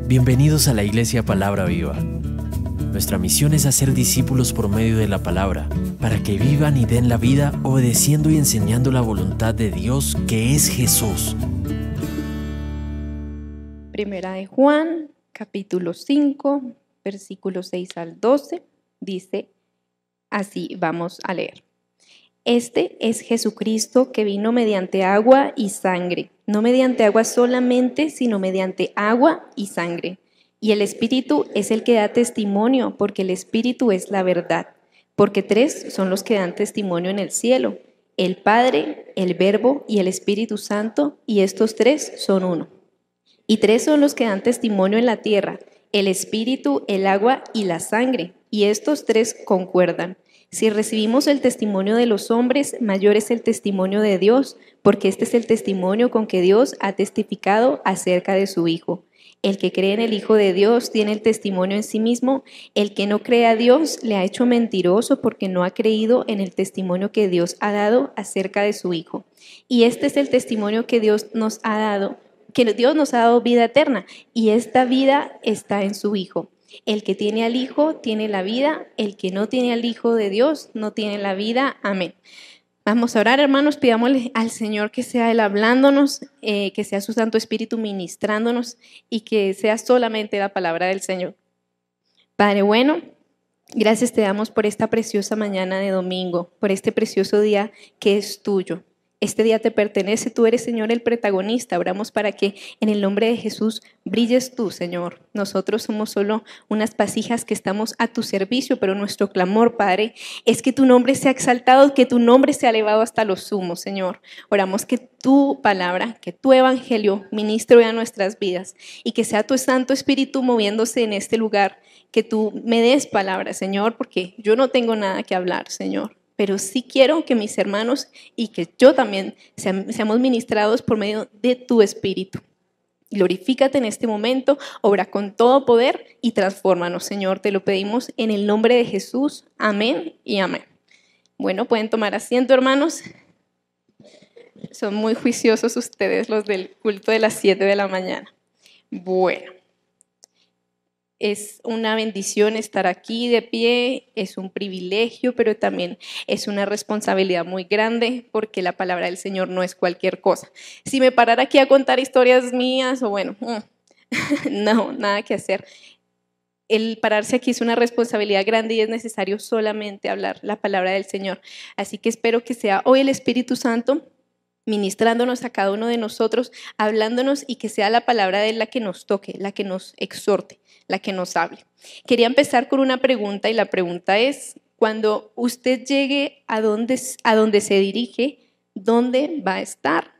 Bienvenidos a la Iglesia Palabra Viva. Nuestra misión es hacer discípulos por medio de la palabra, para que vivan y den la vida obedeciendo y enseñando la voluntad de Dios, que es Jesús. Primera de Juan, capítulo 5, versículos 6 al 12, dice así, vamos a leer. Este es Jesucristo que vino mediante agua y sangre, no mediante agua solamente, sino mediante agua y sangre. Y el Espíritu es el que da testimonio, porque el Espíritu es la verdad. Porque tres son los que dan testimonio en el cielo, el Padre, el Verbo y el Espíritu Santo, y estos tres son uno. Y tres son los que dan testimonio en la tierra, el Espíritu, el agua y la sangre, y estos tres concuerdan. Si recibimos el testimonio de los hombres, mayor es el testimonio de Dios, porque este es el testimonio con que Dios ha testificado acerca de su Hijo. El que cree en el Hijo de Dios tiene el testimonio en sí mismo. El que no cree a Dios le ha hecho mentiroso porque no ha creído en el testimonio que Dios ha dado acerca de su Hijo. Y este es el testimonio que Dios nos ha dado, que Dios nos ha dado vida eterna, y esta vida está en su Hijo. El que tiene al Hijo tiene la vida, el que no tiene al Hijo de Dios no tiene la vida. Amén. Vamos a orar, hermanos, pidámosle al Señor que sea Él hablándonos, que sea su Santo Espíritu ministrándonos y que sea solamente la palabra del Señor. Padre bueno, gracias te damos por esta preciosa mañana de domingo, por este precioso día que es tuyo. Este día te pertenece, tú eres, Señor, el protagonista. Oramos para que en el nombre de Jesús brilles tú, Señor. Nosotros somos solo unas vasijas que estamos a tu servicio, pero nuestro clamor, Padre, es que tu nombre sea exaltado, que tu nombre sea elevado hasta lo sumo, Señor. Oramos que tu palabra, que tu evangelio ministre a nuestras vidas y que sea tu Santo Espíritu moviéndose en este lugar, que tú me des palabra, Señor, porque yo no tengo nada que hablar, Señor. Pero sí quiero que mis hermanos y que yo también seamos ministrados por medio de tu Espíritu. Glorifícate en este momento, obra con todo poder y transfórmanos, Señor. Te lo pedimos en el nombre de Jesús. Amén y amén. Bueno, pueden tomar asiento, hermanos. Son muy juiciosos ustedes los del culto de las 7 de la mañana. Bueno. Es una bendición estar aquí de pie, es un privilegio, pero también es una responsabilidad muy grande porque la palabra del Señor no es cualquier cosa. Si me parara aquí a contar historias mías, o bueno, no, nada que hacer. El pararse aquí es una responsabilidad grande y es necesario solamente hablar la palabra del Señor. Así que espero que sea hoy el Espíritu Santo ministrándonos a cada uno de nosotros, hablándonos y que sea la palabra de Él la que nos toque, la que nos exhorte, la que nos hable. Quería empezar con una pregunta y la pregunta es, cuando usted llegue a donde se dirige, ¿dónde va a estar?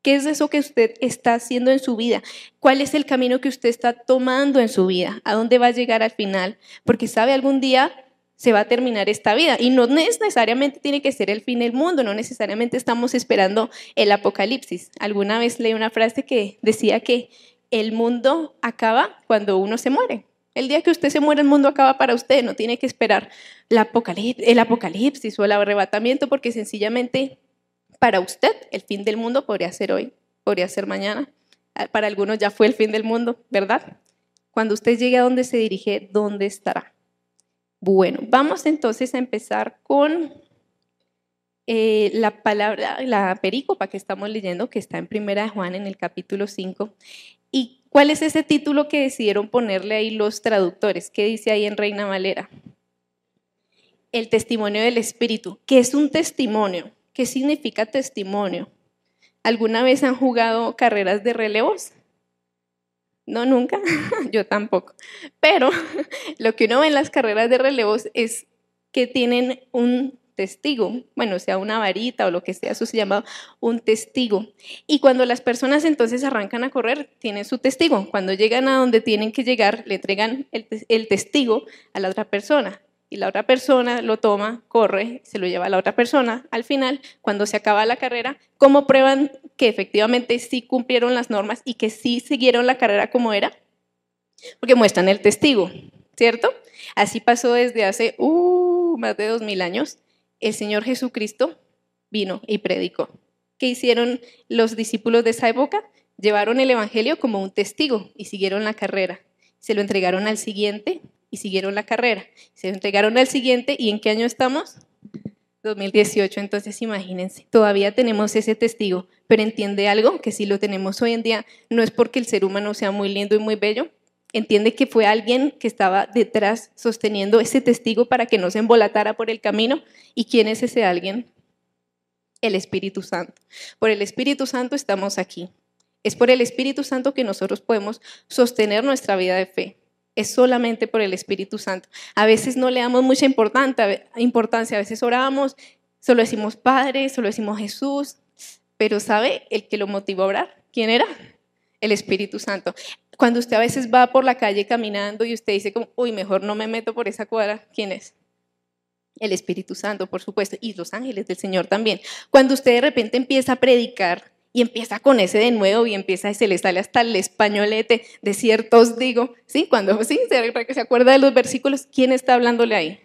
¿Qué es eso que usted está haciendo en su vida? ¿Cuál es el camino que usted está tomando en su vida? ¿A dónde va a llegar al final? Porque sabe, algún día se va a terminar esta vida y no necesariamente tiene que ser el fin del mundo, no necesariamente estamos esperando el apocalipsis. Alguna vez leí una frase que decía que el mundo acaba cuando uno se muere. El día que usted se muere, el mundo acaba para usted, no tiene que esperar el apocalipsis o el arrebatamiento, porque sencillamente para usted el fin del mundo podría ser hoy, podría ser mañana. Para algunos ya fue el fin del mundo, ¿verdad? Cuando usted llegue a donde se dirige, ¿dónde estará? Bueno, vamos entonces a empezar con la palabra, la perícopa que estamos leyendo, que está en Primera de Juan en el capítulo 5. ¿Y cuál es ese título que decidieron ponerle ahí los traductores? ¿Qué dice ahí en Reina Valera? El testimonio del Espíritu. ¿Qué es un testimonio? ¿Qué significa testimonio? ¿Alguna vez han jugado carreras de relevos? No, nunca, yo tampoco. Pero lo que uno ve en las carreras de relevos es que tienen un testigo, bueno, sea una varita o lo que sea, eso se llama un testigo. Y cuando las personas entonces arrancan a correr, tienen su testigo. Cuando llegan a donde tienen que llegar, le entregan el testigo a la otra persona. Y la otra persona lo toma, corre, se lo lleva a la otra persona. Al final, cuando se acaba la carrera, ¿cómo prueban que efectivamente sí cumplieron las normas y que sí siguieron la carrera como era? Porque muestran el testigo, ¿cierto? Así pasó desde hace más de 2000 años. El Señor Jesucristo vino y predicó. ¿Qué hicieron los discípulos de esa época? Llevaron el evangelio como un testigo y siguieron la carrera. Se lo entregaron al siguiente y siguieron la carrera. Se lo entregaron al siguiente, ¿y en qué año estamos? 2018, entonces imagínense, todavía tenemos ese testigo, pero entiende algo, que si lo tenemos hoy en día, no es porque el ser humano sea muy lindo y muy bello, entiende que fue alguien que estaba detrás sosteniendo ese testigo para que no se embolatara por el camino. ¿Y quién es ese alguien? El Espíritu Santo. Por el Espíritu Santo estamos aquí. Es por el Espíritu Santo que nosotros podemos sostener nuestra vida de fe. Es solamente por el Espíritu Santo. A veces no le damos mucha importancia, a veces oramos, solo decimos Padre, solo decimos Jesús, pero ¿sabe el que lo motivó a orar? ¿Quién era? El Espíritu Santo. Cuando usted a veces va por la calle caminando y usted dice como, uy, mejor no me meto por esa cuadra, ¿quién es? El Espíritu Santo, por supuesto, y los ángeles del Señor también. Cuando usted de repente empieza a predicar y empieza con ese de nuevo y se le sale hasta el españolete, de ciertos digo, ¿sí? Cuando se acuerda de los versículos, ¿quién está hablándole ahí?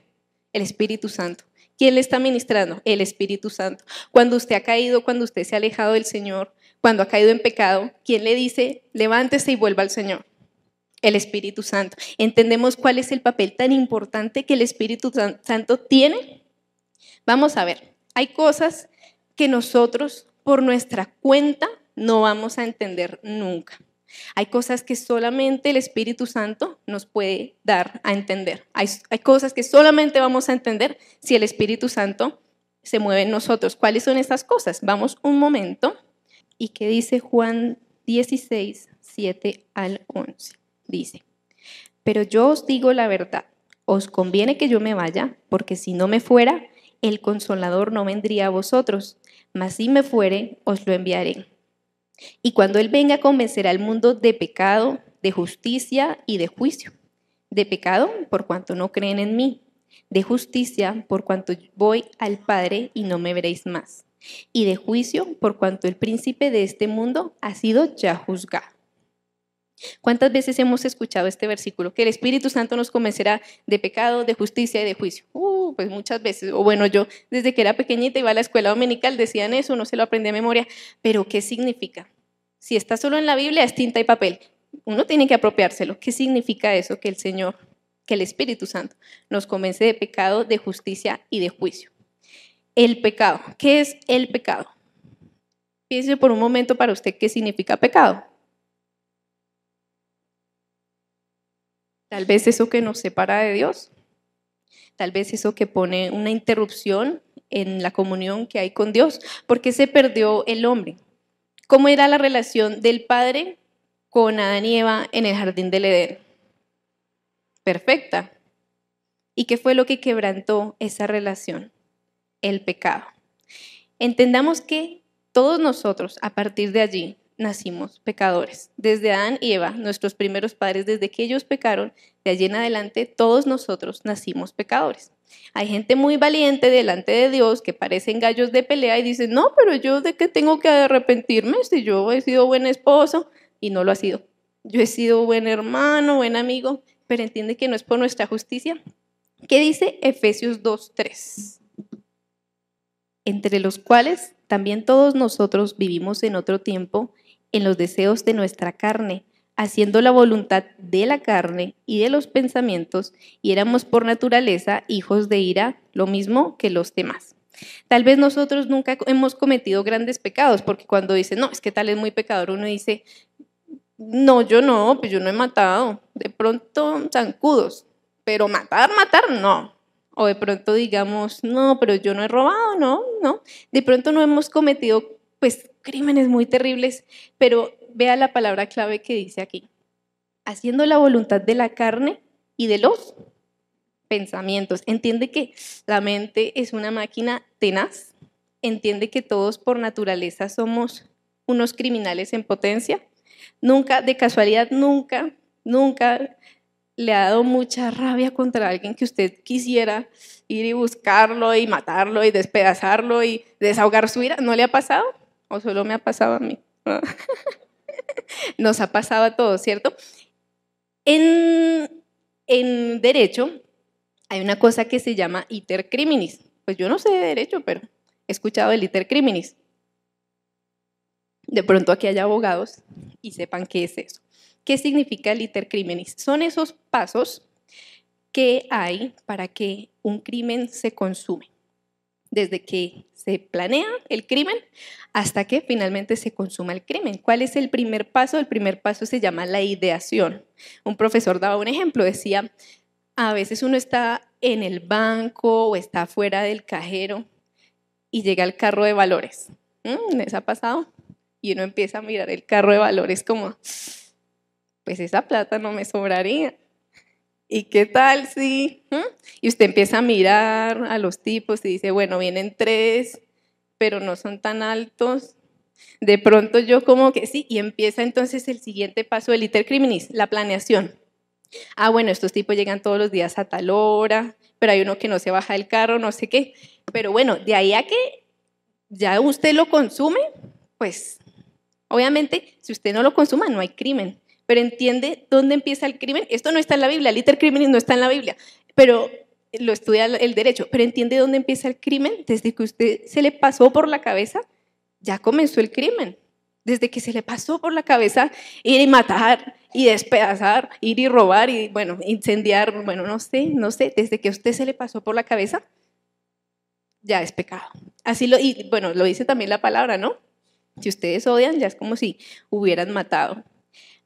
El Espíritu Santo. ¿Quién le está ministrando? El Espíritu Santo. Cuando usted ha caído, cuando usted se ha alejado del Señor, cuando ha caído en pecado, ¿quién le dice, levántese y vuelva al Señor? El Espíritu Santo. ¿Entendemos cuál es el papel tan importante que el Espíritu Santo tiene? Vamos a ver, hay cosas que nosotros por nuestra cuenta no vamos a entender nunca. Hay cosas que solamente el Espíritu Santo nos puede dar a entender. Hay cosas que solamente vamos a entender si el Espíritu Santo se mueve en nosotros. ¿Cuáles son estas cosas? Vamos un momento. ¿Y qué dice Juan 16, 7 al 11? Dice, pero yo os digo la verdad, os conviene que yo me vaya, porque si no me fuera, el Consolador no vendría a vosotros, mas si me fuere, os lo enviaré. Y cuando Él venga, convencerá al mundo de pecado, de justicia y de juicio. De pecado, por cuanto no creen en mí. De justicia, por cuanto voy al Padre y no me veréis más. Y de juicio, por cuanto el príncipe de este mundo ha sido ya juzgado. ¿Cuántas veces hemos escuchado este versículo? Que el Espíritu Santo nos convencerá de pecado, de justicia y de juicio. Pues muchas veces. O bueno, yo desde que era pequeñita iba a la escuela dominical, decían eso, no se lo aprendí a memoria. Pero ¿qué significa? Si está solo en la Biblia es tinta y papel. Uno tiene que apropiárselo. ¿Qué significa eso? Que el Señor, que el Espíritu Santo nos convence de pecado, de justicia y de juicio. El pecado. ¿Qué es el pecado? Piense por un momento para usted qué significa pecado. Tal vez eso que nos separa de Dios, tal vez eso que pone una interrupción en la comunión que hay con Dios, porque se perdió el hombre. ¿Cómo era la relación del Padre con Adán y Eva en el jardín del Edén? Perfecta. ¿Y qué fue lo que quebrantó esa relación? El pecado. Entendamos que todos nosotros, a partir de allí, nacimos pecadores. Desde Adán y Eva, nuestros primeros padres, desde que ellos pecaron, de allí en adelante, todos nosotros nacimos pecadores. Hay gente muy valiente delante de Dios que parecen gallos de pelea y dicen, no, pero yo de qué tengo que arrepentirme si yo he sido buen esposo, y no lo ha sido. Yo he sido buen hermano, buen amigo, pero entiende que no es por nuestra justicia. ¿Qué dice Efesios 2:3? Entre los cuales también todos nosotros vivimos en otro tiempo en los deseos de nuestra carne, haciendo la voluntad de la carne y de los pensamientos, y éramos por naturaleza hijos de ira, lo mismo que los demás. Tal vez nosotros nunca hemos cometido grandes pecados, porque cuando dicen, no, es que tal es muy pecador, uno dice, no, pues yo no he matado, de pronto zancudos, pero matar, no. O de pronto digamos, no, pero yo no he robado, no. De pronto no hemos cometido pues crímenes muy terribles, pero vea la palabra clave que dice aquí. Haciendo la voluntad de la carne y de los pensamientos. Entiende que la mente es una máquina tenaz. Entiende que todos por naturaleza somos unos criminales en potencia. Nunca, de casualidad, nunca le ha dado mucha rabia contra alguien que usted quisiera ir y buscarlo y matarlo y despedazarlo y desahogar su ira. ¿No le ha pasado? ¿O solo me ha pasado a mí? Nos ha pasado a todos, ¿cierto? En derecho hay una cosa que se llama iter criminis. Pues yo no sé de derecho, pero he escuchado el iter criminis. De pronto aquí hay abogados y sepan qué es eso. ¿Qué significa el iter criminis? Son esos pasos que hay para que un crimen se consume. Desde que se planea el crimen hasta que finalmente se consuma el crimen. ¿Cuál es el primer paso? El primer paso se llama la ideación. Un profesor daba un ejemplo, decía, a veces uno está en el banco o está fuera del cajero y llega el carro de valores. ¿Les ha pasado? Y uno empieza a mirar el carro de valores como, pues esa plata no me sobraría. ¿Y qué tal si? Y usted empieza a mirar a los tipos y dice, bueno, vienen 3, pero no son tan altos. De pronto yo como que sí, y empieza entonces el siguiente paso del iter criminis, la planeación. Bueno, estos tipos llegan todos los días a tal hora, pero hay uno que no se baja del carro, no sé qué. Pero bueno, de ahí a que ya usted lo consume, pues obviamente si usted no lo consuma no hay crimen. Pero entiende dónde empieza el crimen. Esto no está en la Biblia, el iter criminis no está en la Biblia, pero lo estudia el derecho. Pero entiende dónde empieza el crimen. Desde que usted se le pasó por la cabeza, ya comenzó el crimen. Desde que se le pasó por la cabeza ir y matar, y despedazar, ir y robar, y bueno, incendiar, bueno, no sé, desde que a usted se le pasó por la cabeza, ya es pecado. Así y bueno, lo dice también la palabra, ¿no? Si ustedes odian, ya es como si hubieran matado.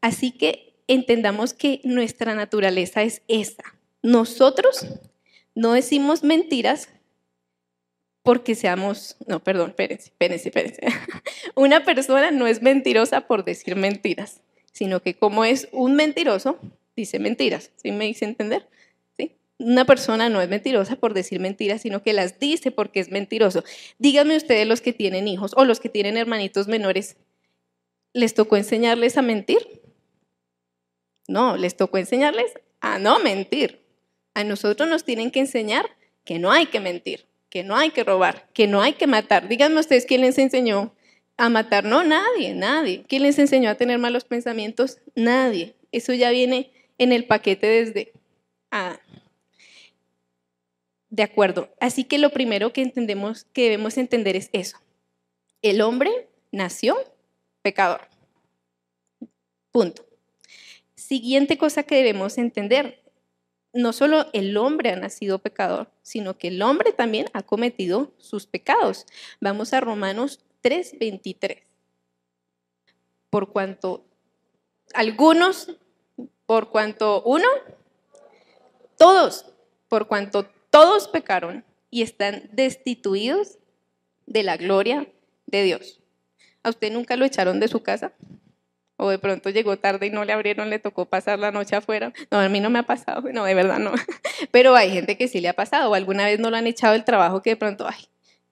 Así que entendamos que nuestra naturaleza es esa. Nosotros no decimos mentiras porque seamos, no, perdón, espérense. Una persona no es mentirosa por decir mentiras, sino que como es un mentiroso, dice mentiras. ¿Sí me hice entender? ¿Sí? Una persona no es mentirosa por decir mentiras, sino que las dice porque es mentiroso. Díganme ustedes los que tienen hijos o los que tienen hermanitos menores, ¿les tocó enseñarles a mentir? No, les tocó enseñarles a no mentir. A nosotros nos tienen que enseñar que no hay que mentir, que no hay que robar, que no hay que matar. Díganme ustedes quién les enseñó a matar. No, nadie. ¿Quién les enseñó a tener malos pensamientos? Nadie. Eso ya viene en el paquete desde... De acuerdo. Así que lo primero que debemos entender es eso. El hombre nació pecador. Punto. Siguiente cosa que debemos entender, no solo el hombre ha nacido pecador, sino que el hombre también ha cometido sus pecados. Vamos a Romanos 3:23. Por cuanto todos pecaron y están destituidos de la gloria de Dios. ¿A usted nunca lo echaron de su casa? O de pronto llegó tarde y no le abrieron, le tocó pasar la noche afuera. No, a mí no me ha pasado, no, de verdad no. Pero hay gente que sí le ha pasado, o alguna vez no lo han echado del trabajo que de pronto,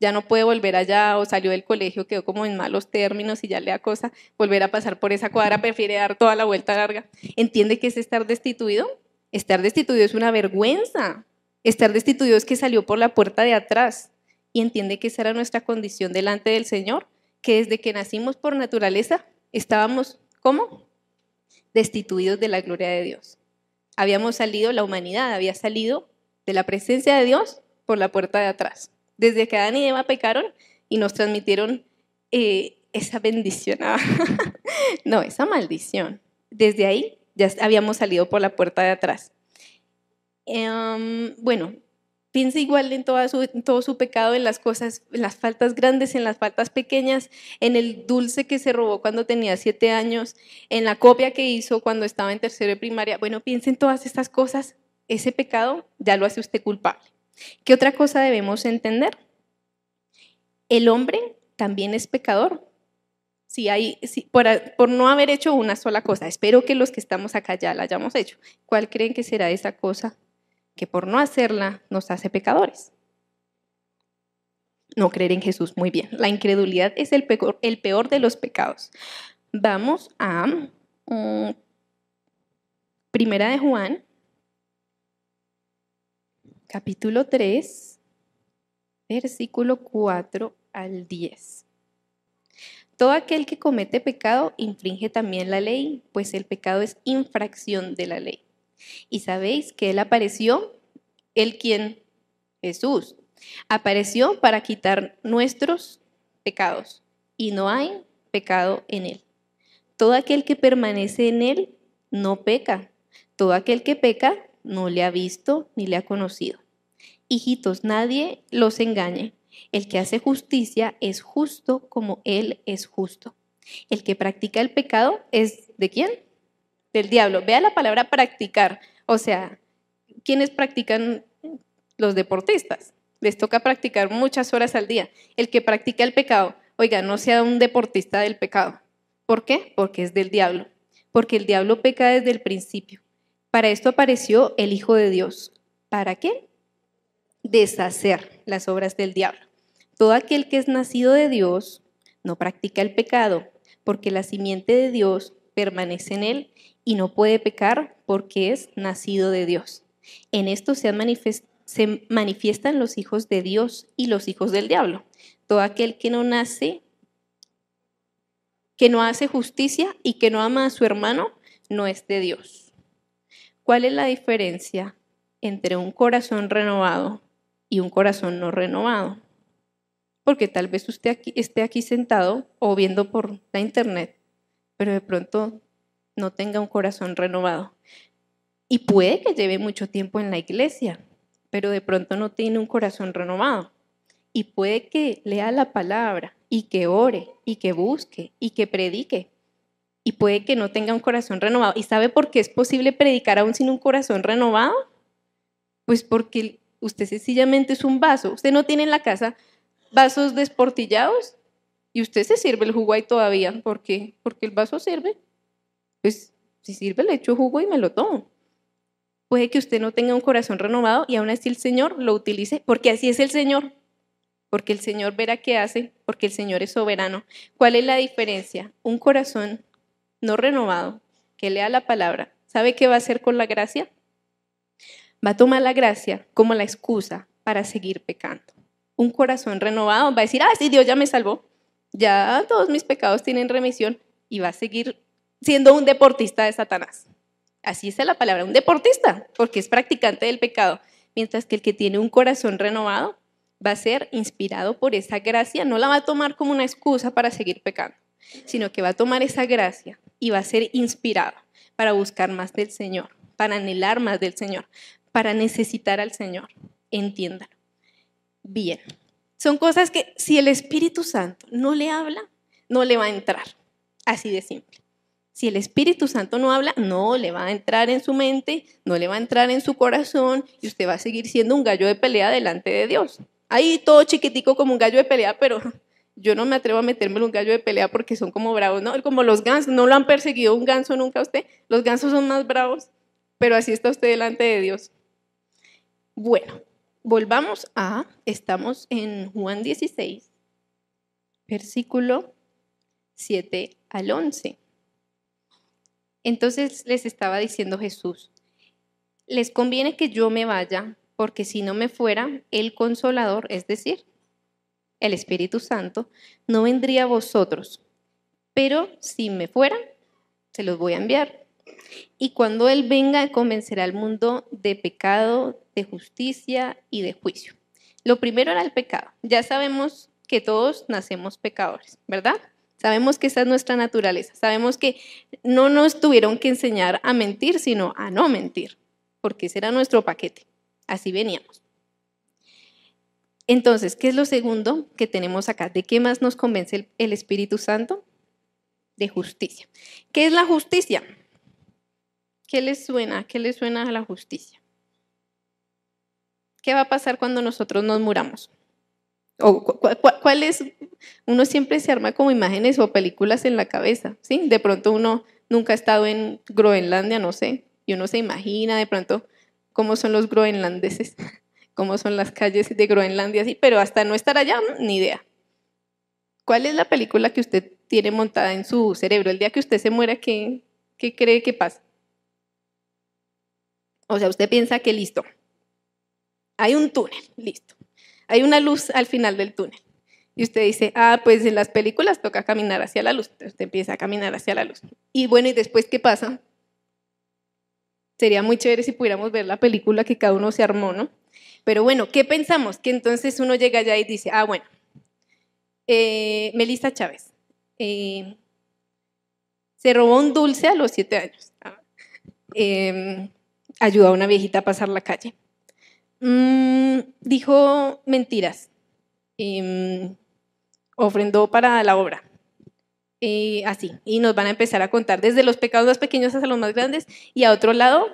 ya no puede volver allá, o salió del colegio, quedó como en malos términos y ya le da cosa volver a pasar por esa cuadra, prefiere dar toda la vuelta larga. ¿Entiende qué es estar destituido? Estar destituido es una vergüenza. Estar destituido es que salió por la puerta de atrás. Y entiende que esa era nuestra condición delante del Señor, que desde que nacimos por naturaleza estábamos, ¿cómo? Destituidos de la gloria de Dios. Habíamos salido, la humanidad había salido de la presencia de Dios por la puerta de atrás. Desde que Adán y Eva pecaron y nos transmitieron esa bendición, no, esa maldición. Desde ahí ya habíamos salido por la puerta de atrás. Bueno, piensa igual en todo su pecado, en las cosas, en las faltas grandes, en las faltas pequeñas, en el dulce que se robó cuando tenía 7 años, en la copia que hizo cuando estaba en tercero de primaria. Bueno, piensa en todas estas cosas. Ese pecado ya lo hace usted culpable. ¿Qué otra cosa debemos entender? El hombre también es pecador. Por no haber hecho una sola cosa. Espero que los que estamos acá ya la hayamos hecho. ¿Cuál creen que será esa cosa que por no hacerla nos hace pecadores? No creer en Jesús. Muy bien. La incredulidad es el peor de los pecados. Vamos a Primera de Juan, capítulo 3, versículo 4 al 10. Todo aquel que comete pecado infringe también la ley, pues el pecado es infracción de la ley. Y sabéis que Él apareció, ¿Él quién? Jesús. Apareció para quitar nuestros pecados. Y no hay pecado en él. Todo aquel que permanece en él no peca. Todo aquel que peca no le ha visto ni le ha conocido. Hijitos, nadie los engañe. El que hace justicia es justo como él es justo. El que practica el pecado es ¿de quién? Del diablo. Vea la palabra practicar. O sea, ¿quiénes practican? Los deportistas. Les toca practicar muchas horas al día. El que practica el pecado, oiga, no sea un deportista del pecado. ¿Por qué? Porque es del diablo. Porque el diablo peca desde el principio. Para esto apareció el Hijo de Dios. ¿Para qué? Deshacer las obras del diablo. Todo aquel que es nacido de Dios no practica el pecado, porque la simiente de Dios permanece en él y no puede pecar porque es nacido de Dios. En esto se manifiestan los hijos de Dios y los hijos del diablo. Todo aquel que no nace, que no hace justicia y que no ama a su hermano, no es de Dios. ¿Cuál es la diferencia entre un corazón renovado y un corazón no renovado? Porque tal vez usted esté aquí sentado o viendo por la internet, pero de pronto no tenga un corazón renovado. Y puede que lleve mucho tiempo en la iglesia, pero de pronto no tiene un corazón renovado. Y puede que lea la palabra y que ore y que busque y que predique. Y puede que no tenga un corazón renovado. ¿Y sabe por qué es posible predicar aún sin un corazón renovado? Pues porque usted sencillamente es un vaso. Usted no tiene en la casa vasos desportillados y usted se sirve el jugo ahí todavía. ¿Por qué? Porque el vaso sirve. Pues si sirve le echo jugo y me lo tomo. Puede que usted no tenga un corazón renovado y aún así el Señor lo utilice, porque así es el Señor. Porque el Señor verá qué hace, porque el Señor es soberano. ¿Cuál es la diferencia? Un corazón no renovado, que lea la palabra, ¿sabe qué va a hacer con la gracia? Va a tomar la gracia como la excusa para seguir pecando. Un corazón renovado va a decir, sí, Dios ya me salvó, ya todos mis pecados tienen remisión, y va a seguir siendo un deportista de Satanás. Así es la palabra, un deportista, porque es practicante del pecado. Mientras que el que tiene un corazón renovado va a ser inspirado por esa gracia, no la va a tomar como una excusa para seguir pecando, sino que va a tomar esa gracia y va a ser inspirado para buscar más del Señor, para anhelar más del Señor, para necesitar al Señor. Entiéndalo. Bien, son cosas que si el Espíritu Santo no le habla, no le va a entrar. Así de simple. Si el Espíritu Santo no habla, no le va a entrar en su mente, no le va a entrar en su corazón y usted va a seguir siendo un gallo de pelea delante de Dios. Ahí todo chiquitico como un gallo de pelea, pero yo no me atrevo a meterme en un gallo de pelea porque son como bravos, ¿no? Como los gansos, ¿no lo han perseguido un ganso nunca a usted? Los gansos son más bravos, pero así está usted delante de Dios. Bueno, estamos en Juan 16, versículo 7 al 11. Entonces les estaba diciendo Jesús, les conviene que yo me vaya, porque si no me fuera, el Consolador, es decir, el Espíritu Santo, no vendría a vosotros, pero si me fuera, se los voy a enviar. Y cuando Él venga, convencerá al mundo de pecado, de justicia y de juicio. Lo primero era el pecado. Ya sabemos que todos nacemos pecadores, ¿verdad? Sabemos que esa es nuestra naturaleza. Sabemos que no nos tuvieron que enseñar a mentir, sino a no mentir, porque ese era nuestro paquete. Así veníamos. Entonces, ¿qué es lo segundo que tenemos acá? ¿De qué más nos convence el Espíritu Santo? De justicia. ¿Qué es la justicia? ¿Qué les suena? ¿Qué les suena a la justicia? ¿Qué va a pasar cuando nosotros nos muramos? ¿O cuál es? Uno siempre se arma como imágenes o películas en la cabeza, ¿sí? De pronto uno nunca ha estado en Groenlandia, no sé, y uno se imagina de pronto cómo son los groenlandeses, cómo son las calles de Groenlandia, sí, pero hasta no estar allá, ni idea. ¿Cuál es la película que usted tiene montada en su cerebro? El día que usted se muera, ¿qué cree que pasa? O sea, usted piensa que listo, hay un túnel, listo. Hay una luz al final del túnel. Y usted dice, pues en las películas toca caminar hacia la luz. Entonces usted empieza a caminar hacia la luz. Y bueno, ¿y después qué pasa? Sería muy chévere si pudiéramos ver la película que cada uno se armó, ¿no? Pero bueno, ¿qué pensamos? Que entonces uno llega allá y dice, bueno, Melissa Chávez, se robó un dulce a los 7 años. Ayudó a una viejita a pasar la calle. Dijo mentiras. Ofrendó para la obra. Así. Y nos van a empezar a contar desde los pecados más pequeños hasta los más grandes. Y a otro lado,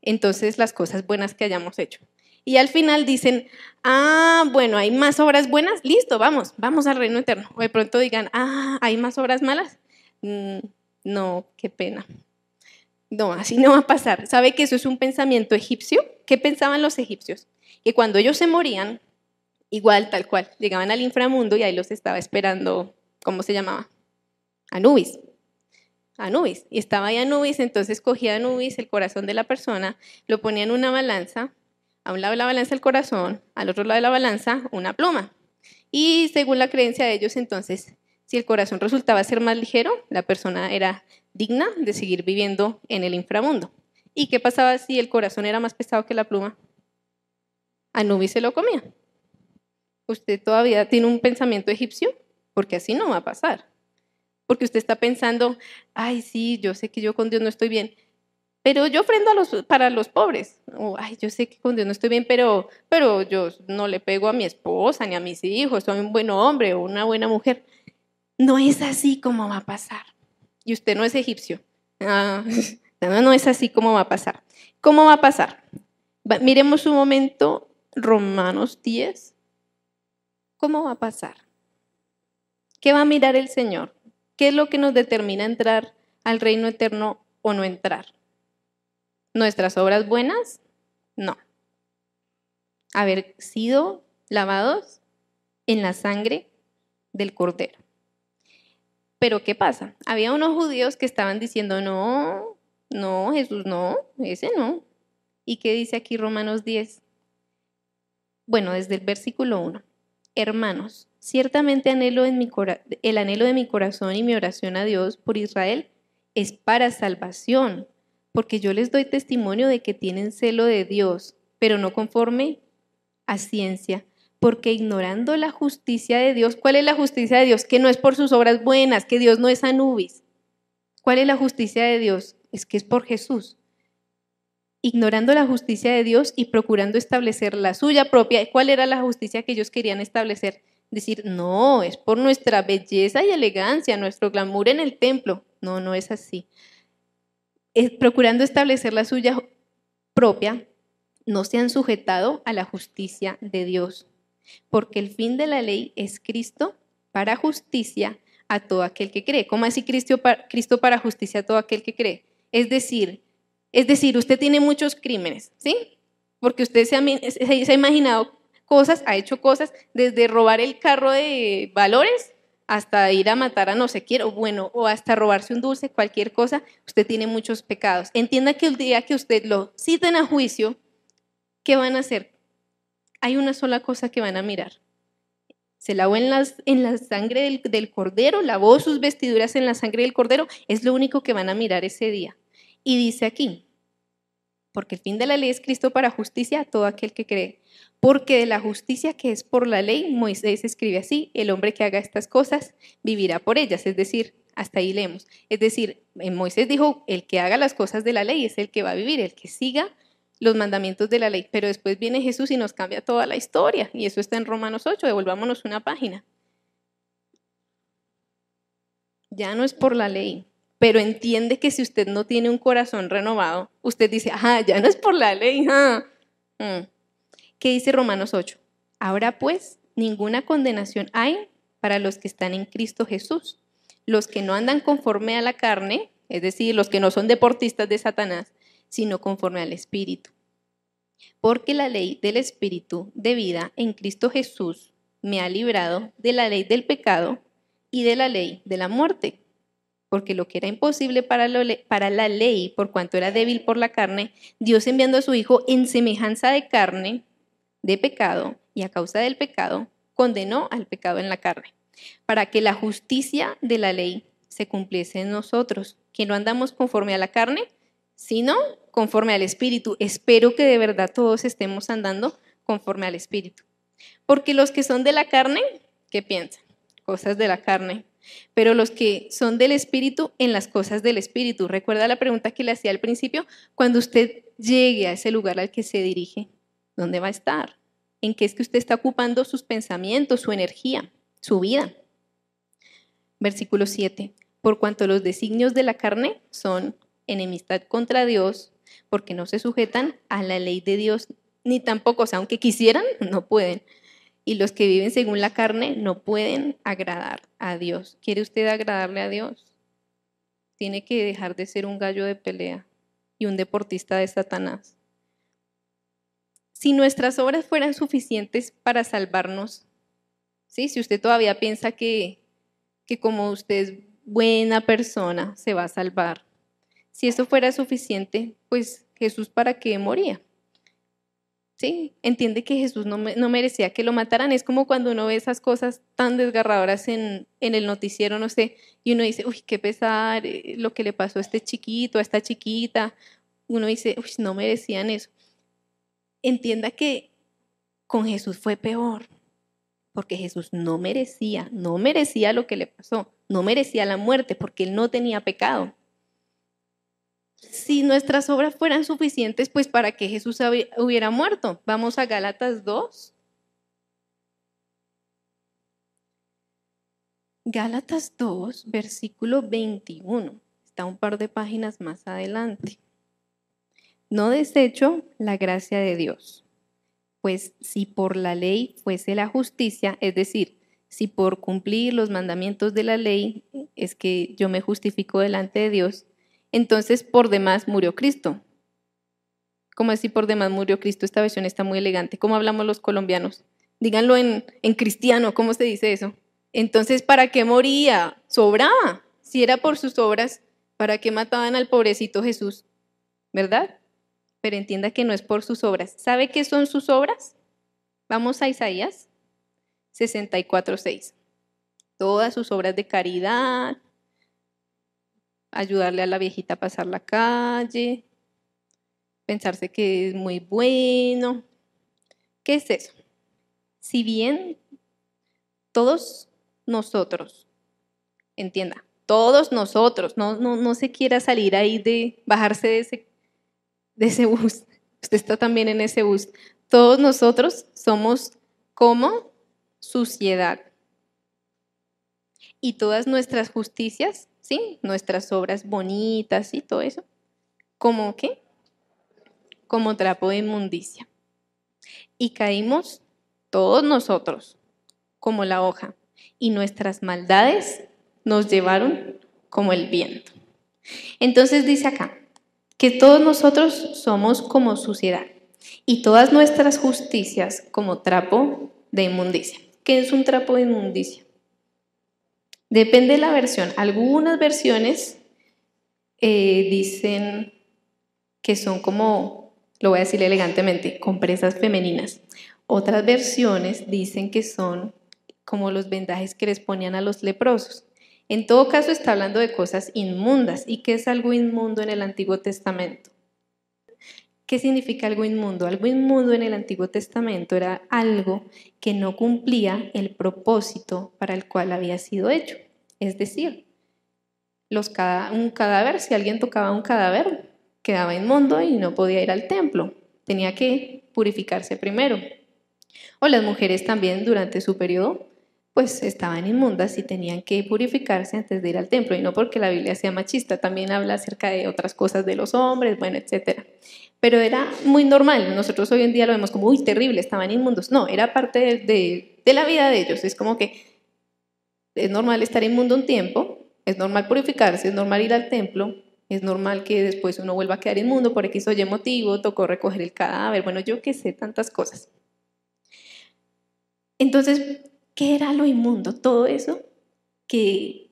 entonces las cosas buenas que hayamos hecho. Y al final dicen, bueno, hay más obras buenas, listo, vamos al reino eterno. O de pronto digan, hay más obras malas. No, qué pena. No, así no va a pasar. ¿Sabe que eso es un pensamiento egipcio? ¿Qué pensaban los egipcios? Que cuando ellos se morían, igual, tal cual, llegaban al inframundo y ahí los estaba esperando, ¿cómo se llamaba? Anubis. Y estaba ahí Anubis, entonces cogía Anubis, el corazón de la persona, lo ponía en una balanza, a un lado de la balanza el corazón, al otro lado de la balanza una pluma. Y según la creencia de ellos, entonces, si el corazón resultaba ser más ligero, la persona era digna de seguir viviendo en el inframundo. ¿Y qué pasaba si el corazón era más pesado que la pluma? Anubis se lo comía. ¿Usted todavía tiene un pensamiento egipcio? Porque así no va a pasar. Porque usted está pensando, sí, yo sé que yo con Dios no estoy bien, pero yo ofrendo para los pobres. O, yo sé que con Dios no estoy bien, pero yo no le pego a mi esposa ni a mis hijos, soy un buen hombre o una buena mujer. No es así como va a pasar. Y usted no es egipcio. No es así como va a pasar. ¿Cómo va a pasar? Miremos un momento Romanos 10. ¿Cómo va a pasar? ¿Qué va a mirar el Señor? ¿Qué es lo que nos determina entrar al reino eterno o no entrar? ¿Nuestras obras buenas? No. Haber sido lavados en la sangre del Cordero. Pero ¿qué pasa? Había unos judíos que estaban diciendo, no, Jesús no, ese no. ¿Y qué dice aquí Romanos 10? Bueno, desde el versículo 1. Hermanos, ciertamente el anhelo de mi corazón y mi oración a Dios por Israel es para salvación, porque yo les doy testimonio de que tienen celo de Dios, pero no conforme a ciencia, porque ignorando la justicia de Dios. ¿Cuál es la justicia de Dios? Que no es por sus obras buenas, que Dios no es Anubis. ¿Cuál es la justicia de Dios? Es que es por Jesús. Ignorando la justicia de Dios y procurando establecer la suya propia. ¿Cuál era la justicia que ellos querían establecer? Decir, no, es por nuestra belleza y elegancia, nuestro glamour en el templo. No es así. Procurando establecer la suya propia, no se han sujetado a la justicia de Dios, porque el fin de la ley es Cristo para justicia a todo aquel que cree. ¿Cómo así Cristo para justicia a todo aquel que cree? Es decir, usted tiene muchos crímenes, ¿sí? Porque usted se ha imaginado cosas, ha hecho cosas, desde robar el carro de valores hasta ir a matar a no sé quién, o hasta robarse un dulce, cualquier cosa. Usted tiene muchos pecados. Entienda que el día que usted lo citen a juicio, ¿qué van a hacer? Hay una sola cosa que van a mirar. Se lavó en la sangre del Cordero, lavó sus vestiduras en la sangre del Cordero, es lo único que van a mirar ese día. Y dice aquí, porque el fin de la ley es Cristo para justicia a todo aquel que cree. Porque de la justicia que es por la ley, Moisés escribe así, el hombre que haga estas cosas vivirá por ellas. Es decir, hasta ahí leemos. Es decir, Moisés dijo, el que haga las cosas de la ley es el que va a vivir, el que siga los mandamientos de la ley. Pero después viene Jesús y nos cambia toda la historia. Y eso está en Romanos 8, devolvámonos una página. Ya no es por la ley. Pero entiende que si usted no tiene un corazón renovado, usted dice, ya no es por la ley. ¿Qué dice Romanos 8? Ahora pues, ninguna condenación hay para los que están en Cristo Jesús. Los que no andan conforme a la carne, es decir, los que no son deportistas de Satanás, sino conforme al Espíritu. Porque la ley del Espíritu de vida en Cristo Jesús me ha librado de la ley del pecado y de la ley de la muerte. Porque lo que era imposible para la ley, por cuanto era débil por la carne, Dios enviando a su Hijo en semejanza de carne, de pecado, y a causa del pecado, condenó al pecado en la carne, para que la justicia de la ley se cumpliese en nosotros, que no andamos conforme a la carne, sino conforme al Espíritu. Espero que de verdad todos estemos andando conforme al Espíritu. Porque los que son de la carne, ¿qué piensan? Cosas de la carne. pero los que son del Espíritu en las cosas del Espíritu. ¿Recuerda la pregunta que le hacía al principio? Cuando usted llegue a ese lugar al que se dirige, ¿dónde va a estar? ¿En qué es que usted está ocupando sus pensamientos, su energía, su vida? Versículo 7. Por cuanto los designios de la carne son enemistad contra Dios, porque no se sujetan a la ley de Dios, ni tampoco, o sea, aunque quisieran, no pueden. Y los que viven según la carne no pueden agradar a Dios. ¿Quiere usted agradarle a Dios? Tiene que dejar de ser un gallo de pelea y un deportista de Satanás. Si nuestras obras fueran suficientes para salvarnos, ¿sí? Si usted todavía piensa que como usted es buena persona se va a salvar, si eso fuera suficiente, pues Jesús ¿para qué moría? ¿Sí? Entiende que Jesús no merecía que lo mataran. Es como cuando uno ve esas cosas tan desgarradoras en el noticiero, no sé, y uno dice, uy, qué pesar lo que le pasó a este chiquito, a esta chiquita. Uno dice, uy, no merecían eso. Entienda que con Jesús fue peor, porque Jesús no merecía lo que le pasó, no merecía la muerte, porque él no tenía pecado. Si nuestras obras fueran suficientes, pues para que Jesús hubiera muerto. Vamos a Gálatas 2. Gálatas 2, versículo 21. Está un par de páginas más adelante. No desecho la gracia de Dios, pues si por la ley fuese la justicia, es decir, si por cumplir los mandamientos de la ley es que yo me justifico delante de Dios, entonces por demás murió Cristo. ¿Cómo así por demás murió Cristo? Esta versión está muy elegante. ¿Cómo hablamos los colombianos? Díganlo en cristiano, ¿cómo se dice eso? Entonces, ¿para qué moría? Sobraba. Si era por sus obras, ¿para qué mataban al pobrecito Jesús? ¿Verdad? Pero entienda que no es por sus obras. ¿Sabe qué son sus obras? Vamos a Isaías 64:6. Todas sus obras de caridad, ayudarle a la viejita a pasar la calle, pensarse que es muy bueno. ¿Qué es eso? Si bien todos nosotros, entienda, todos nosotros, no se quiera salir ahí de bajarse de ese bus, usted está también en ese bus, todos nosotros somos como suciedad. Y todas nuestras justicias, ¿sí? Nuestras obras bonitas y todo eso, ¿como qué? Como trapo de inmundicia. Y caímos todos nosotros como la hoja, y nuestras maldades nos llevaron como el viento. Entonces dice acá que todos nosotros somos como suciedad y todas nuestras justicias como trapo de inmundicia. ¿Qué es un trapo de inmundicia? Depende de la versión. Algunas versiones dicen que son como, lo voy a decir elegantemente, compresas femeninas. Otras versiones dicen que son como los vendajes que les ponían a los leprosos. En todo caso está hablando de cosas inmundas. ¿Y qué es algo inmundo en el Antiguo Testamento? ¿Qué significa algo inmundo? Algo inmundo en el Antiguo Testamento era algo que no cumplía el propósito para el cual había sido hecho. Es decir, un cadáver, si alguien tocaba un cadáver, quedaba inmundo y no podía ir al templo. Tenía que purificarse primero. O las mujeres también durante su periodo pues estaban inmundas y tenían que purificarse antes de ir al templo, y no porque la Biblia sea machista, también habla acerca de otras cosas de los hombres, bueno, etcétera. Pero era muy normal, nosotros hoy en día lo vemos como, uy, terrible, estaban inmundos. No, era parte de la vida de ellos, es como que es normal estar inmundo un tiempo, es normal purificarse, es normal ir al templo, es normal que después uno vuelva a quedar inmundo por X o Y motivo, tocó recoger el cadáver, bueno, yo qué sé, tantas cosas. Entonces, ¿qué era lo inmundo? Todo eso que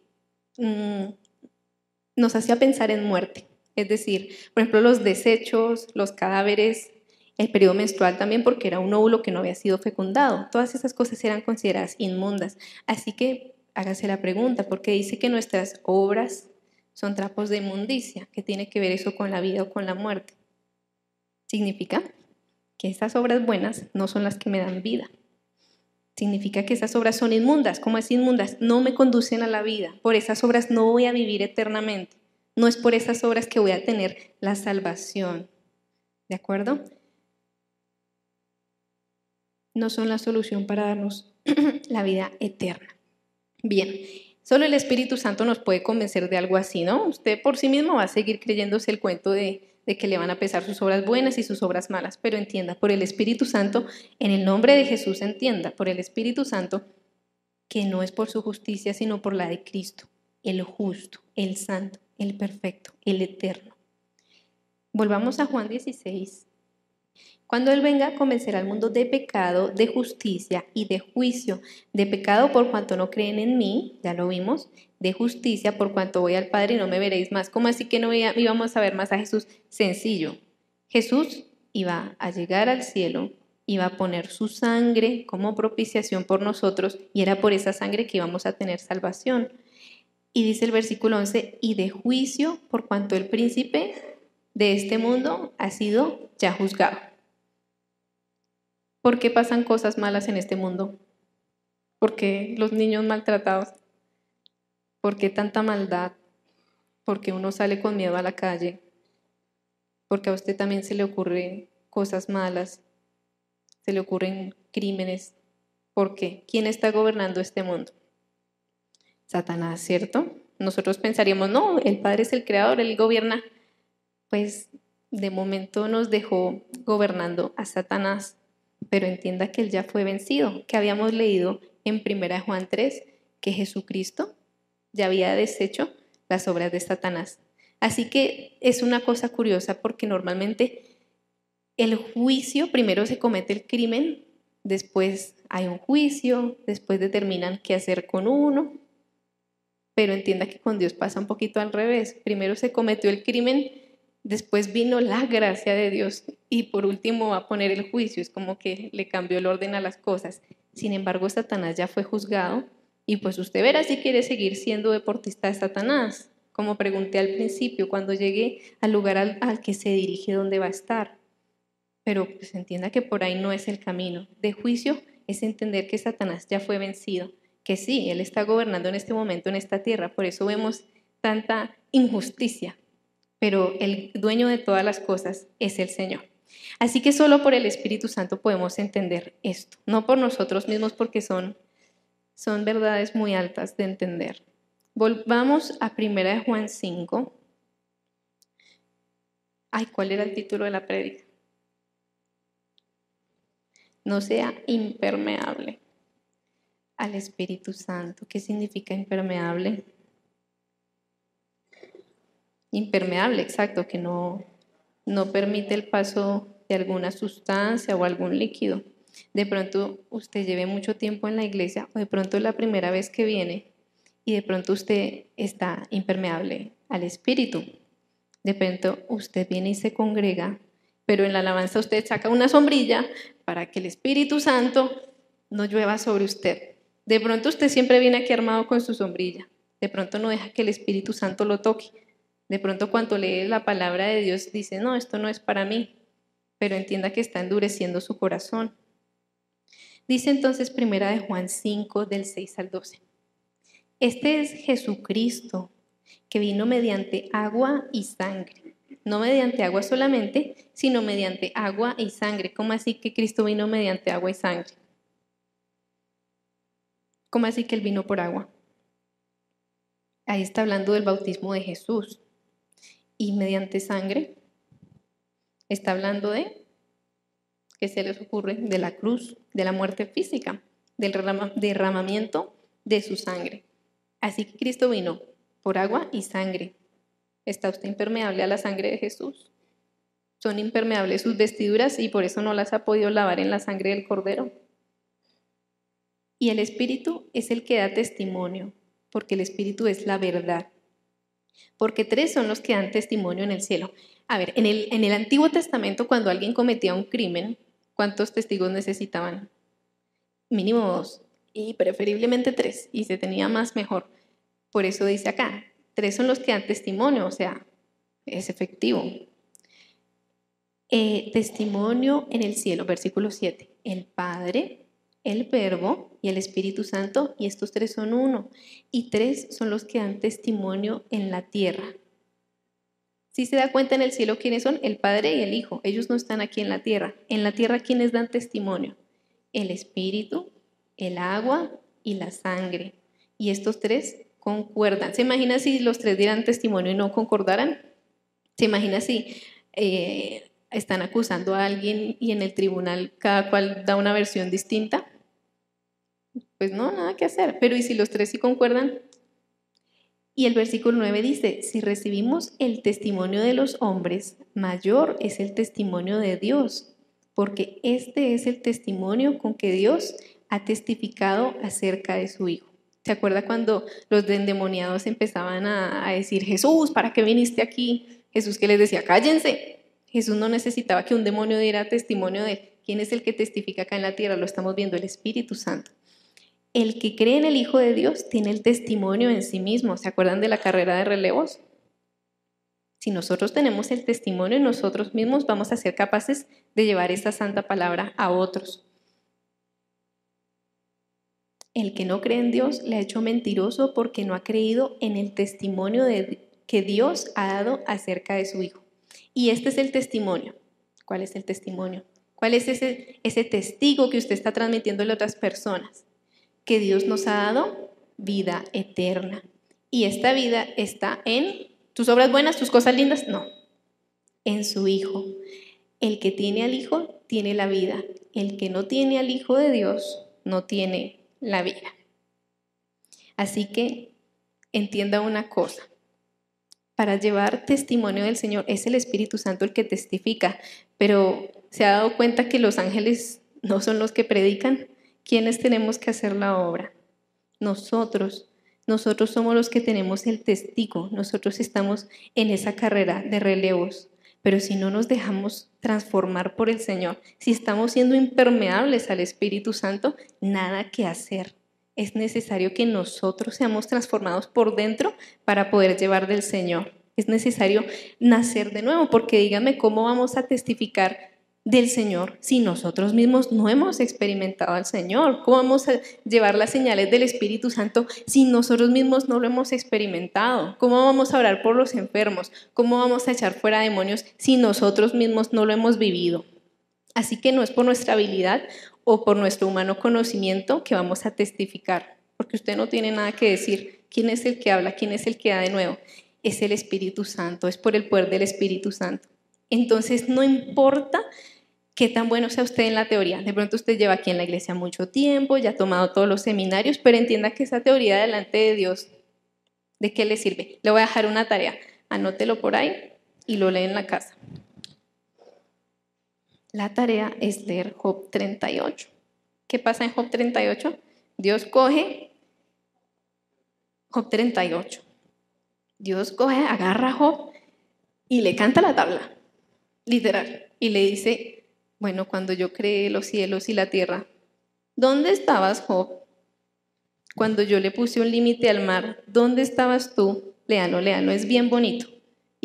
nos hacía pensar en muerte. Es decir, por ejemplo, los desechos, los cadáveres, el periodo menstrual también, porque era un óvulo que no había sido fecundado. Todas esas cosas eran consideradas inmundas. Así que hágase la pregunta, ¿por qué dice que nuestras obras son trapos de inmundicia? ¿Qué tiene que ver eso con la vida o con la muerte? Significa que esas obras buenas no son las que me dan vida. significa que esas obras son inmundas. ¿Cómo es inmundas? No me conducen a la vida. Por esas obras no voy a vivir eternamente. No es por esas obras que voy a tener la salvación. ¿De acuerdo? No son la solución para darnos la vida eterna. Bien, solo el Espíritu Santo nos puede convencer de algo así, ¿no? Usted por sí mismo va a seguir creyéndose el cuento de que le van a pesar sus obras buenas y sus obras malas, pero entienda, por el Espíritu Santo, en el nombre de Jesús entienda, por el Espíritu Santo, que no es por su justicia, sino por la de Cristo, el justo, el santo, el perfecto, el eterno. Volvamos a Juan 16. Cuando Él venga, convencerá al mundo de pecado, de justicia y de juicio. De pecado por cuanto no creen en mí, ya lo vimos. De justicia por cuanto voy al Padre y no me veréis más. ¿Cómo así que no íbamos a ver más a Jesús? Sencillo. Jesús iba a llegar al cielo, iba a poner su sangre como propiciación por nosotros y era por esa sangre que íbamos a tener salvación. Y dice el versículo 11, y de juicio por cuanto el príncipe de este mundo ha sido ya juzgado. ¿Por qué pasan cosas malas en este mundo? ¿Por qué los niños maltratados? ¿Por qué tanta maldad? ¿Por qué uno sale con miedo a la calle? Porque a usted también se le ocurren cosas malas, se le ocurren crímenes. ¿Por qué? ¿Quién está gobernando este mundo? Satanás, ¿cierto? Nosotros pensaríamos, no, el Padre es el creador, Él gobierna. Pues de momento nos dejó gobernando a Satanás. Pero entienda que Él ya fue vencido, que habíamos leído en 1 Juan 3 que Jesucristo ya había deshecho las obras de Satanás. Así que es una cosa curiosa porque normalmente el juicio, primero se comete el crimen, después hay un juicio, después determinan qué hacer con uno, pero entienda que con Dios pasa un poquito al revés. Primero se cometió el crimen, después vino la gracia de Dios y por último va a poner el juicio. Es como que le cambió el orden a las cosas. Sin embargo, Satanás ya fue juzgado y pues usted verá si quiere seguir siendo deportista de Satanás. Como pregunté al principio, cuando llegue al lugar al que se dirige, ¿dónde va a estar? Pero pues entienda que por ahí no es el camino. De juicio es entender que Satanás ya fue vencido, que sí, él está gobernando en este momento en esta tierra. Por eso vemos tanta injusticia. Pero el dueño de todas las cosas es el Señor. Así que solo por el Espíritu Santo podemos entender esto, no por nosotros mismos porque son verdades muy altas de entender. Volvamos a 1 Juan 5. ¿Cuál era el título de la prédica? No sea impermeable al Espíritu Santo. ¿Qué significa impermeable? Impermeable, exacto, que no permite el paso de alguna sustancia o algún líquido. De pronto usted lleve mucho tiempo en la iglesia o de pronto es la primera vez que viene y de pronto usted está impermeable al Espíritu. De pronto usted viene y se congrega, pero en la alabanza usted saca una sombrilla para que el Espíritu Santo no llueva sobre usted. De pronto usted siempre viene aquí armado con su sombrilla. De pronto no deja que el Espíritu Santo lo toque. De pronto cuando lee la palabra de Dios dice, no, esto no es para mí, pero entienda que está endureciendo su corazón. Dice entonces 1 Juan 5, del 6 al 12. Este es Jesucristo, que vino mediante agua y sangre. No mediante agua solamente, sino mediante agua y sangre. ¿Cómo así que Cristo vino mediante agua y sangre? ¿Cómo así que Él vino por agua? Ahí está hablando del bautismo de Jesús. Y mediante sangre está hablando de, ¿qué se les ocurre? De la cruz, de la muerte física, del derramamiento de su sangre. Así que Cristo vino por agua y sangre. ¿Está usted impermeable a la sangre de Jesús? ¿Son impermeables sus vestiduras y por eso no las ha podido lavar en la sangre del Cordero? Y el Espíritu es el que da testimonio, porque el Espíritu es la verdad. Porque 3 son los que dan testimonio en el cielo. A ver, en el Antiguo Testamento, cuando alguien cometía un crimen, ¿cuántos testigos necesitaban? Mínimo 2, y preferiblemente 3, y se tenía más mejor. Por eso dice acá, 3 son los que dan testimonio, o sea, es efectivo. Testimonio en el cielo, versículo 7. El Padre el Verbo y el Espíritu Santo, y estos tres son uno. Y tres son los que dan testimonio en la tierra. Si se da cuenta en el cielo quiénes son, el Padre y el Hijo. Ellos no están aquí en la tierra. En la tierra, ¿quiénes dan testimonio? El Espíritu, el agua y la sangre. Y estos tres concuerdan. ¿Se imagina si los tres dieran testimonio y no concordaran? ¿Se imagina si están acusando a alguien y en el tribunal cada cual da una versión distinta? Pues no, nada que hacer. Pero ¿y si los tres sí concuerdan? Y el versículo 9 dice, si recibimos el testimonio de los hombres, mayor es el testimonio de Dios, porque este es el testimonio con que Dios ha testificado acerca de su Hijo. ¿Se acuerda cuando los endemoniados empezaban a decir, Jesús, ¿para qué viniste aquí? Jesús que les decía, cállense. Jesús no necesitaba que un demonio diera testimonio de él. ¿Quién es el que testifica acá en la tierra? Lo estamos viendo, el Espíritu Santo. El que cree en el Hijo de Dios tiene el testimonio en sí mismo. ¿Se acuerdan de la carrera de relevos? Si nosotros tenemos el testimonio en nosotros mismos, vamos a ser capaces de llevar esta santa palabra a otros. El que no cree en Dios le ha hecho mentiroso porque no ha creído en el testimonio que Dios ha dado acerca de su Hijo. Y este es el testimonio. ¿Cuál es el testimonio? ¿Cuál es ese testigo que usted está transmitiéndole a otras personas? Que Dios nos ha dado vida eterna. Y esta vida está en tus obras buenas, tus cosas lindas, no, en su Hijo. El que tiene al Hijo tiene la vida. El que no tiene al Hijo de Dios no tiene la vida. Así que entienda una cosa. Para llevar testimonio del Señor es el Espíritu Santo el que testifica, pero ¿se ha dado cuenta que los ángeles no son los que predican? ¿Quiénes tenemos que hacer la obra? Nosotros somos los que tenemos el testigo, nosotros estamos en esa carrera de relevos, pero si no nos dejamos transformar por el Señor, si estamos siendo impermeables al Espíritu Santo, nada que hacer. Es necesario que nosotros seamos transformados por dentro para poder llevar del Señor. Es necesario nacer de nuevo, porque dígame cómo vamos a testificar del Señor si nosotros mismos no hemos experimentado al Señor. ¿Cómo vamos a llevar las señales del Espíritu Santo si nosotros mismos no lo hemos experimentado? ¿Cómo vamos a orar por los enfermos? ¿Cómo vamos a echar fuera demonios si nosotros mismos no lo hemos vivido? Así que no es por nuestra habilidad o por nuestro humano conocimiento que vamos a testificar, porque usted no tiene nada que decir. ¿Quién es el que habla? ¿Quién es el que da de nuevo? Es el Espíritu Santo, es por el poder del Espíritu Santo. Entonces no importa qué tan bueno sea usted en la teoría. De pronto usted lleva aquí en la iglesia mucho tiempo, ya ha tomado todos los seminarios, pero entienda que esa teoría delante de Dios, ¿de qué le sirve? Le voy a dejar una tarea, anótelo por ahí y lo lee en la casa. La tarea es leer Job 38. ¿Qué pasa en Job 38? Dios coge Job 38. Dios coge, agarra a Job y le canta la tabla, literal, y le dice, bueno, cuando yo creé los cielos y la tierra, ¿dónde estabas, Job? Cuando yo le puse un límite al mar, ¿dónde estabas tú? Léalo, es bien bonito.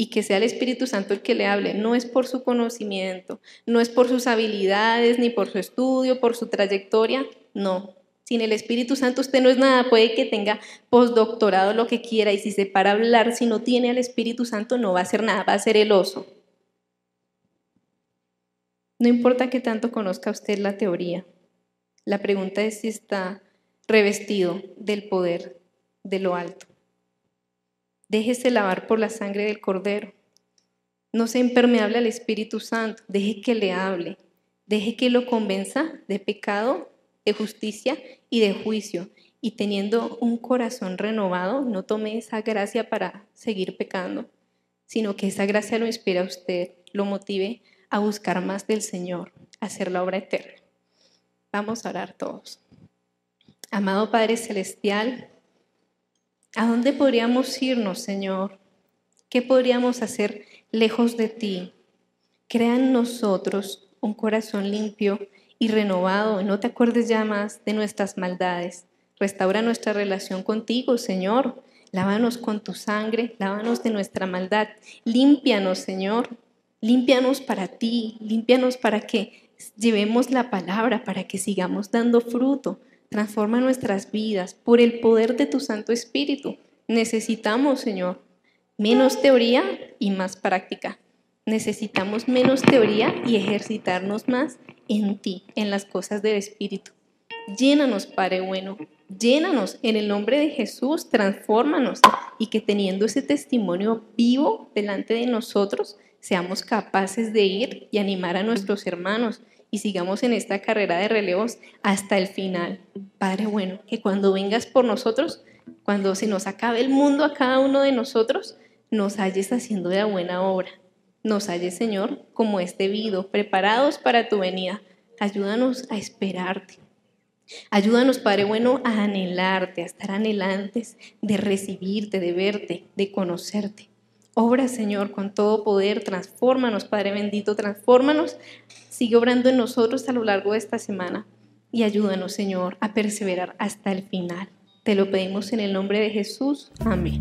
Y que sea el Espíritu Santo el que le hable, no es por su conocimiento, no es por sus habilidades, ni por su estudio, por su trayectoria, no. Sin el Espíritu Santo usted no es nada, puede que tenga postdoctorado, lo que quiera, y si se para a hablar, si no tiene al Espíritu Santo no va a hacer nada, va a ser el oso. No importa qué tanto conozca usted la teoría, la pregunta es si está revestido del poder de lo alto. Déjese lavar por la sangre del Cordero. No sea impermeable al Espíritu Santo. Deje que le hable. Deje que lo convenza de pecado, de justicia y de juicio. Y teniendo un corazón renovado, no tome esa gracia para seguir pecando, sino que esa gracia lo inspire a usted, lo motive a buscar más del Señor, a hacer la obra eterna. Vamos a orar todos. Amado Padre Celestial, ¿a dónde podríamos irnos, Señor? ¿Qué podríamos hacer lejos de ti? Crea en nosotros un corazón limpio y renovado. No te acuerdes ya más de nuestras maldades. Restaura nuestra relación contigo, Señor. Lávanos con tu sangre, lávanos de nuestra maldad. Límpianos, Señor. Límpianos para ti, límpianos para que Llevemos la palabra para que sigamos dando fruto. Transforma nuestras vidas por el poder de tu Santo Espíritu. Necesitamos, Señor, menos teoría y más práctica. Necesitamos menos teoría y ejercitarnos más en ti, en las cosas del Espíritu. Llénanos, Padre bueno, llénanos en el nombre de Jesús, transfórmanos y que teniendo ese testimonio vivo delante de nosotros, seamos capaces de ir y animar a nuestros hermanos y sigamos en esta carrera de relevos hasta el final. Padre bueno, que cuando vengas por nosotros, cuando se nos acabe el mundo a cada uno de nosotros, nos halles haciendo la buena obra. Nos halles, Señor, como es debido, preparados para tu venida. Ayúdanos a esperarte. Ayúdanos, Padre bueno, a anhelarte, a estar anhelantes de recibirte, de verte, de conocerte. Obra, Señor, con todo poder, transfórmanos, Padre bendito, transfórmanos. Sigue obrando en nosotros a lo largo de esta semana y ayúdanos, Señor, a perseverar hasta el final. Te lo pedimos en el nombre de Jesús. Amén.